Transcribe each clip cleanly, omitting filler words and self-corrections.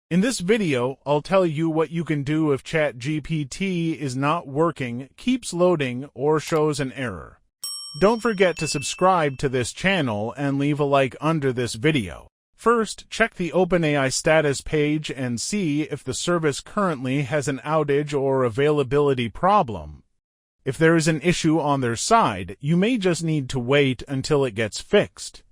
In this video, I'll tell you what you can do if ChatGPT is not working, keeps loading, or shows an error. Don't forget to subscribe to this channel and leave a like under this video. First, check the OpenAI status page and see if the service currently has an outage or availability problem. If there is an issue on their side, you may just need to wait until it gets fixed.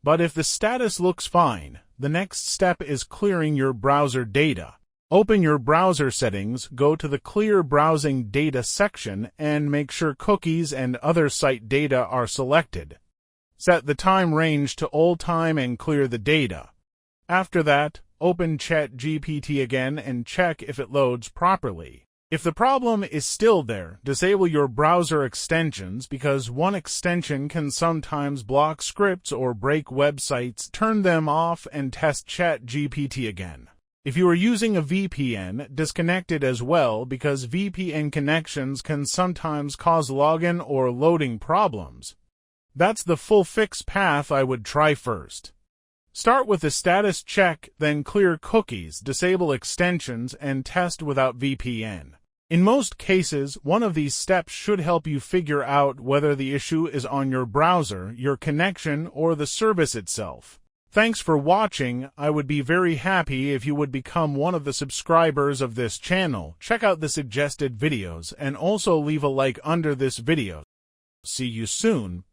But if the status looks fine, the next step is clearing your browser data. Open your browser settings, go to the Clear Browsing Data section, and make sure cookies and other site data are selected. Set the time range to all time and clear the data. After that, open ChatGPT again and check if it loads properly. If the problem is still there, disable your browser extensions because one extension can sometimes block scripts or break websites. Turn them off and test ChatGPT again. If you are using a VPN, disconnect it as well because VPN connections can sometimes cause login or loading problems. That's the full fix path I would try first. Start with the status check, then clear cookies, disable extensions, and test without VPN. In most cases, one of these steps should help you figure out whether the issue is on your browser, your connection, or the service itself. Thanks for watching. I would be very happy if you would become one of the subscribers of this channel. Check out the suggested videos and also leave a like under this video. See you soon.